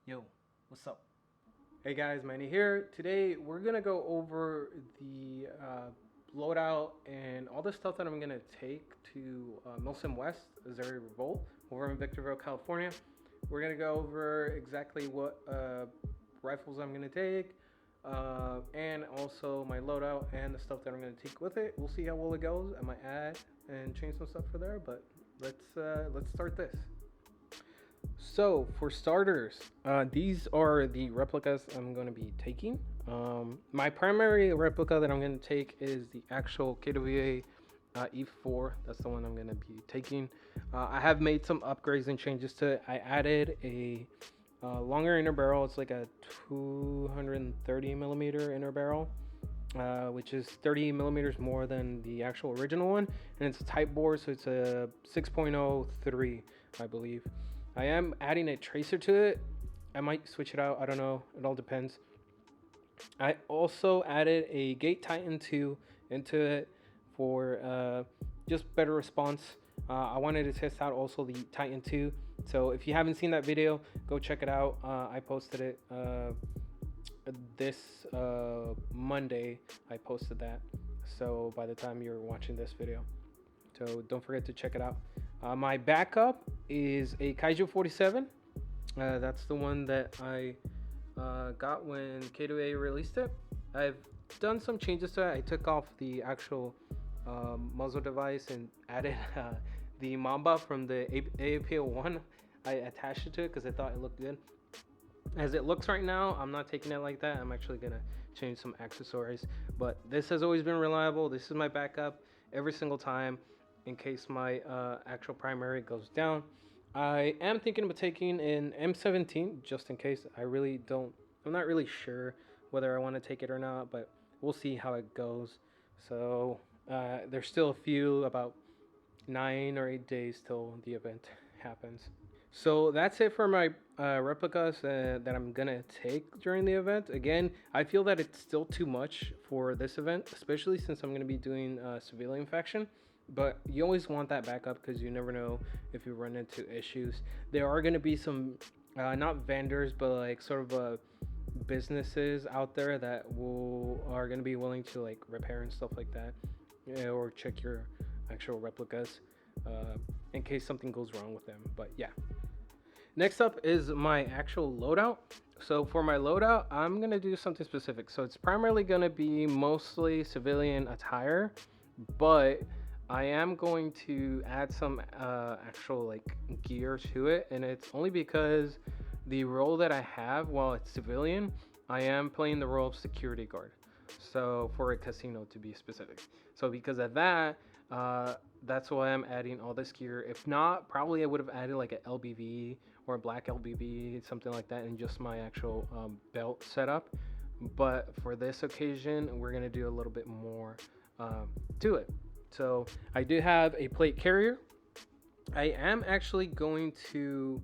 Yo, what's up? Hey guys, Manny here. Today we're gonna go over the loadout and all the stuff that I'm gonna take to Milsim West Azeri Revolt over in Victorville, California. We're gonna go over exactly what rifles I'm gonna take, and also my loadout and the stuff that I'm gonna take with it. We'll see how well it goes. I might add and change some stuff for there, but let's start this. So for starters, these are the replicas I'm going to be taking. My primary replica that I'm going to take is the actual KWA E4. That's the one I'm going to be taking. I have made some upgrades and changes to it. I added a longer inner barrel. It's like a 230 millimeter inner barrel, which is 30 millimeters more than the actual original one. And it's a type bore, so it's a 6.03, I believe. I am adding a tracer to it. I might switch it out. I don't know. It all depends. I also added a Gate Titan 2 into it for just better response. I wanted to test out also the Titan 2. So if you haven't seen that video, go check it out. I posted it this Monday. I posted that. So by the time you're watching this video. So don't forget to check it out. My backup is a Kaiju 47. That's the one that I got when K2A released it. I've done some changes to it. I took off the actual muzzle device and added the Mamba from the AAP01. I attached it to it because I thought it looked good. As it looks right now, I'm not taking it like that. I'm actually going to change some accessories. But this has always been reliable. This is my backup every single time in case my actual primary goes down. I am thinking about taking an M17 just in case. I'm not really sure whether I want to take it or not, but we'll see how it goes. So there's still about 9 or 8 days till the event happens. So that's it for my replicas that I'm gonna take during the event. Again, I feel that it's still too much for this event, especially since I'm gonna be doing civilian faction. But you always want that backup because you never know if you run into issues. There are gonna be some not vendors, but like sort of businesses out there that are gonna be willing to like repair and stuff like that, or check your actual replicas in case something goes wrong with them. But yeah. Next up is my actual loadout. So for my loadout, I'm gonna do something specific. So it's primarily gonna be mostly civilian attire, but I am going to add some actual like gear to it, and it's only because the role that I have while it's civilian, I am playing the role of security guard. So for a casino to be specific. So because of that, that's why I'm adding all this gear. If not, probably I would have added like an LBV or a black LBV, something like that, and just my actual belt setup. But for this occasion, we're gonna do a little bit more to it. So I do have a plate carrier. I am actually going to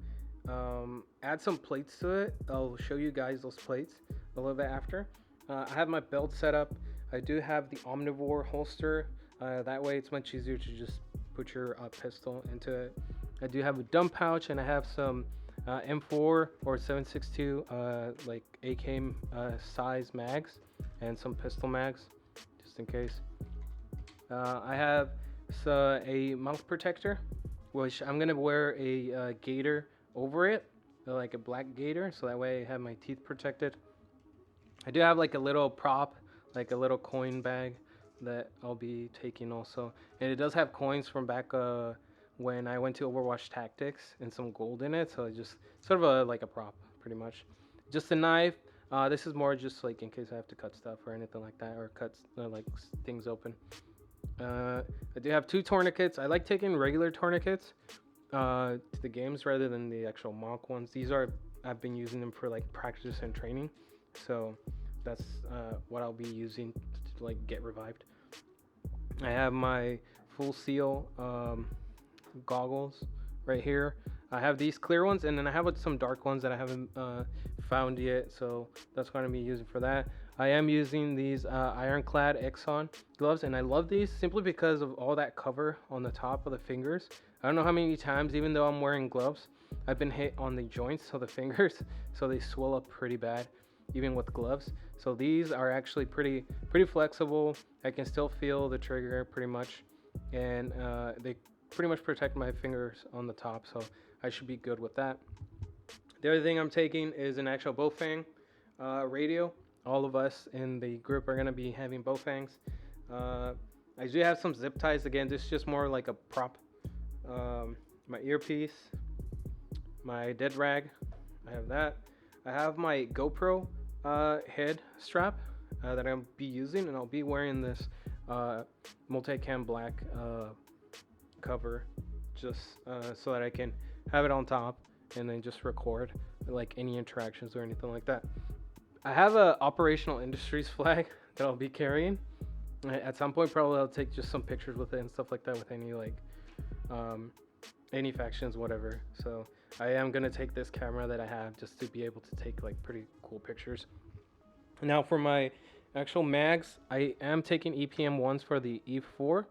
add some plates to it. I'll show you guys those plates a little bit after. I have my belt set up. I do have the omnivore holster. That way it's much easier to just put your pistol into it. I do have a dump pouch, and I have some M4 or 7.62 like AK size mags and some pistol mags just in case. I have a mouth protector, which I'm gonna wear a gaiter over it, like a black gaiter, so that way I have my teeth protected. I do have like a little prop, like a little coin bag that I'll be taking also, and it does have coins from back when I went to Overwatch Tactics and some gold in it, so it's just sort of like a prop, pretty much. Just a knife. This is more just like in case I have to cut stuff or anything like that, or cut like things open. I do have 2 tourniquets. I like taking regular tourniquets to the games rather than the actual mock ones. I've been using them for like practice and training, so that's what I'll be using to like get revived. I have my full seal goggles right here. I have these clear ones, and then I have some dark ones that I haven't found yet, so that's what I'm gonna be using for that. I am using these Ironclad Exxon gloves, and I love these simply because of all that cover on the top of the fingers. I don't know how many times, even though I'm wearing gloves, I've been hit on the joints, so the fingers, so they swell up pretty bad, even with gloves. So these are actually pretty flexible. I can still feel the trigger pretty much, and they pretty much protect my fingers on the top, so I should be good with that. The other thing I'm taking is an actual Bofang radio. All of us in the group are gonna be having Bofangs. I do have some zip ties. Again, this is just more like a prop. My earpiece, my dead rag. I have that. I have my GoPro head strap that I'll be using, and I'll be wearing this multicam black cover just so that I can have it on top and then just record like any interactions or anything like that. I have a operational industries flag that I'll be carrying. At some point, probably I'll take just some pictures with it and stuff like that with any factions, whatever. So I am gonna take this camera that I have just to be able to take like pretty cool pictures. Now for my actual mags, I am taking EPM ones for the E4,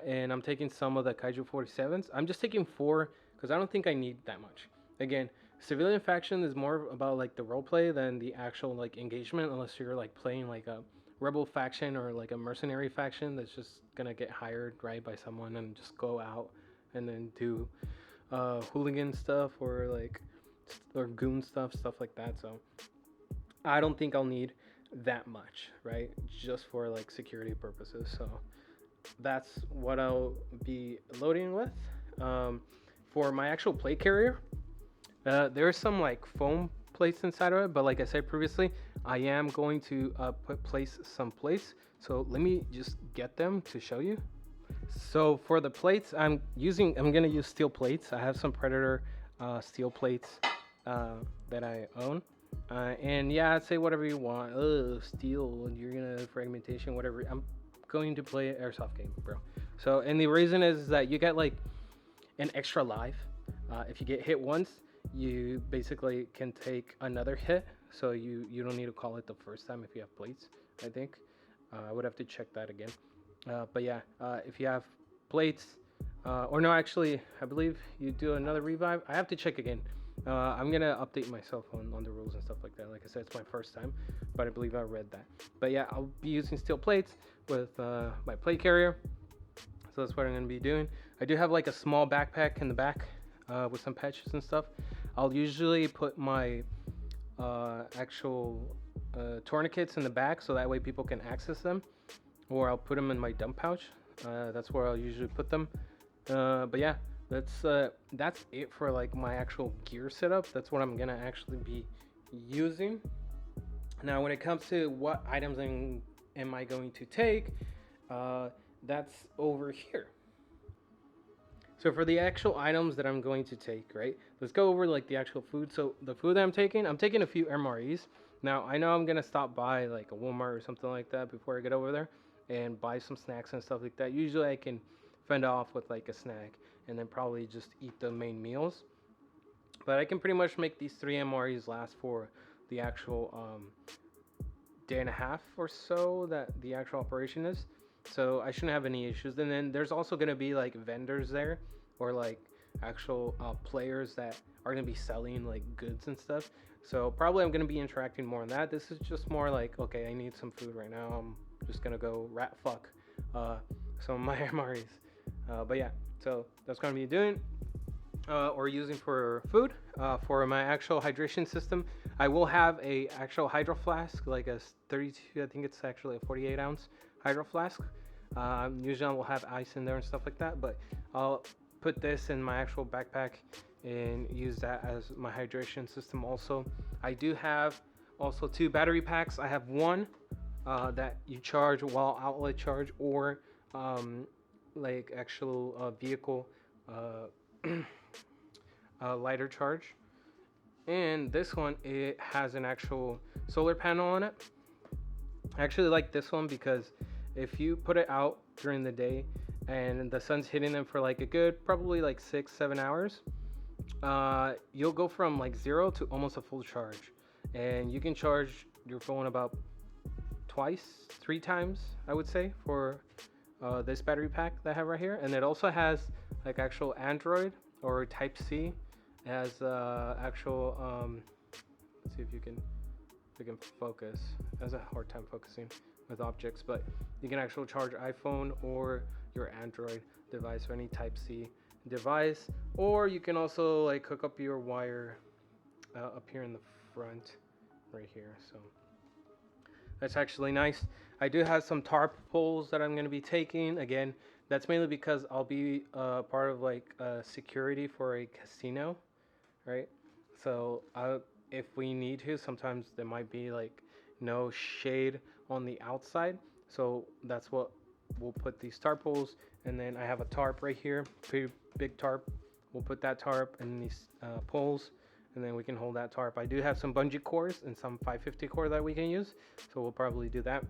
and I'm taking some of the Kaiju 47s. I'm just taking 4 because I don't think I need that much. Again, civilian faction is more about like the roleplay than the actual like engagement, unless you're like playing like a rebel faction or like a mercenary faction that's just gonna get hired right by someone and just go out and then do hooligan stuff or goon stuff like that. So I don't think I'll need that much, right, just for like security purposes. So that's what I'll be loading with. For my actual plate carrier, there's some like foam plates inside of it, but like I said previously, I am going to place some plates. So let me just get them to show you. So for the plates, I'm gonna use steel plates. I have some Predator steel plates that I own. And yeah, I'd say whatever you want. Steel, you're gonna fragmentation, whatever. I'm going to play an airsoft game, bro. So, and the reason is that you get like an extra life. If you get hit once, you basically can take another hit. So you don't need to call it the first time if you have plates, I think. I would have to check that again. But yeah, if you have plates, or no, actually, I believe you do another revive. I have to check again. I'm gonna update myself on the rules and stuff like that. Like I said, it's my first time, but I believe I read that. But yeah, I'll be using steel plates with my plate carrier. So that's what I'm gonna be doing. I do have like a small backpack in the back with some patches and stuff. I'll usually put my actual tourniquets in the back so that way people can access them, or I'll put them in my dump pouch. That's where I'll usually put them. But yeah, that's it for like my actual gear setup. That's what I'm gonna actually be using. Now when it comes to what items am I going to take, that's over here. So for the actual items that I'm going to take, right, let's go over like the actual food. So the food that I'm taking a few MREs. Now I know I'm gonna stop by like a Walmart or something like that before I get over there and buy some snacks and stuff like that. Usually I can fend off with like a snack and then probably just eat the main meals. But I can pretty much make these 3 MREs last for the actual day and a half or so that the actual operation is. So I shouldn't have any issues. And then there's also going to be like vendors there, or like actual players that are going to be selling like goods and stuff. So probably I'm going to be interacting more on that. This is just more like, okay, I need some food right now. I'm just going to go rat fuck some of my MREs. But yeah, so that's what I'm going to be doing or using for food. For my actual hydration system, I will have a actual hydro flask, like a 32, I think it's actually a 48 ounce hydro flask. Usually I will have ice in there and stuff like that, but I'll put this in my actual backpack and use that as my hydration system also. I do have also 2 battery packs. I have one that you charge while outlet charge, or like actual vehicle lighter charge. And this one, it has an actual solar panel on it. I actually like this one because if you put it out during the day and the sun's hitting them for like a good probably like 6-7 hours, you'll go from like 0 to almost a full charge, and you can charge your phone about 2-3 times, I would say, for this battery pack that I have right here. And it also has like actual Android or Type-C It has actual let's see if you can focus. It has a hard time focusing with objects, but you can actually charge iPhone or your Android device or any Type C device, or you can also like hook up your wire up here in the front right here. So that's actually nice. I do have some tarp poles that I'm going to be taking. Again, that's mainly because I'll be part of like security for a casino, right? So if we need to, sometimes there might be like no shade on the outside. So that's what we'll put these tarp poles. And then I have a tarp right here, pretty big tarp. We'll put that tarp and these poles, and then we can hold that tarp. I do have some bungee cords and some 550 cord that we can use, so we'll probably do that.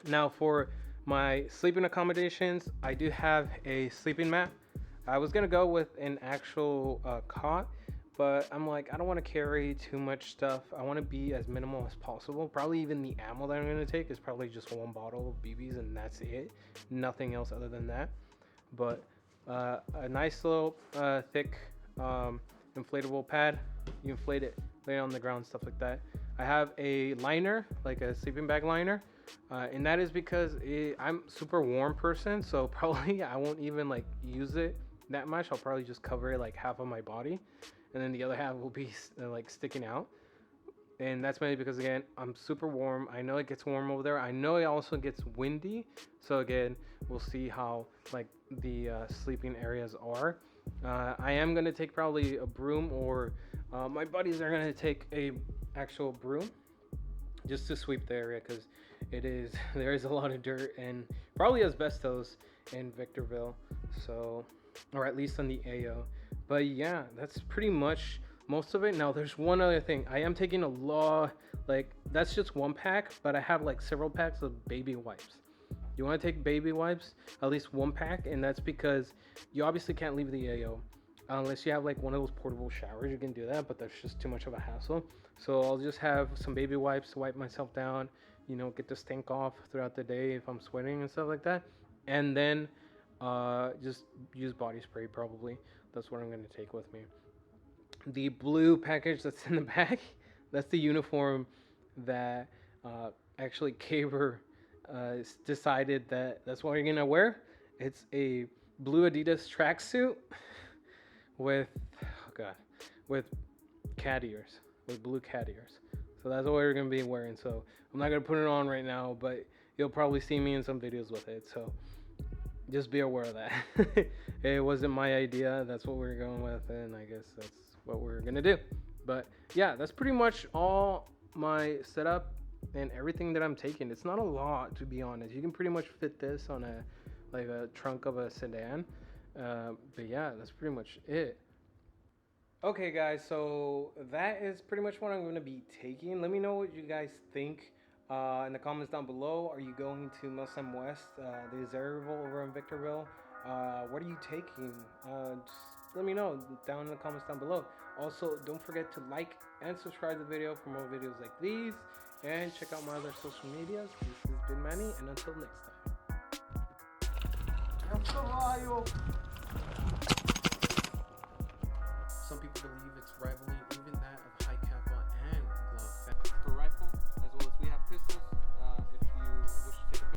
Now for my sleeping accommodations, I do have a sleeping mat. I was gonna go with an actual cot, but I'm like, I don't want to carry too much stuff. I want to be as minimal as possible. Probably even the ammo that I'm going to take is probably just one bottle of BBs and that's it. Nothing else other than that. But a nice little thick inflatable pad. You inflate it, lay it on the ground, stuff like that. I have a liner, like a sleeping bag liner. And that is because I'm a super warm person. So probably I won't even like use it that much. I'll probably just cover it like half of my body, and then the other half will be like sticking out. And that's mainly because again, I'm super warm. I know it gets warm over there. I know it also gets windy. So again, we'll see how like the sleeping areas are. I am gonna take probably a broom, or my buddies are gonna take a actual broom just to sweep the area, because there is a lot of dirt and probably asbestos in Victorville. So, or at least on the AO. But yeah, that's pretty much most of it. Now there's one other thing. I am taking a lot, like that's just one pack, but I have like several packs of baby wipes. You want to take baby wipes, at least one pack, and that's because you obviously can't leave the AO unless you have like one of those portable showers. You can do that, but that's just too much of a hassle. So I'll just have some baby wipes to wipe myself down, you know, get the stink off throughout the day if I'm sweating and stuff like that. And then just use body spray probably. That's what I'm going to take with me. The blue package that's in the back, that's the uniform that actually Caber decided that that's what you're going to wear. It's a blue Adidas tracksuit with, oh God, with cat ears, with blue cat ears. So that's what we're going to be wearing. So I'm not going to put it on right now, but you'll probably see me in some videos with it. So just be aware of that. It wasn't my idea. That's what we're going with, and I guess that's what we're gonna do. But yeah, that's pretty much all my setup and everything that I'm taking. It's not a lot, to be honest. You can pretty much fit this on a trunk of a sedan. But yeah, that's pretty much it. Okay guys, so that is pretty much what I'm going to be taking. Let me know what you guys think in the comments down below. Are you going to Milsim West, the Azeri Revolt over in Victorville? What are you taking? Just let me know down in the comments down below. Also, don't forget to like and subscribe to the video for more videos like these. And check out my other social medias. This has been Manny, and until next time.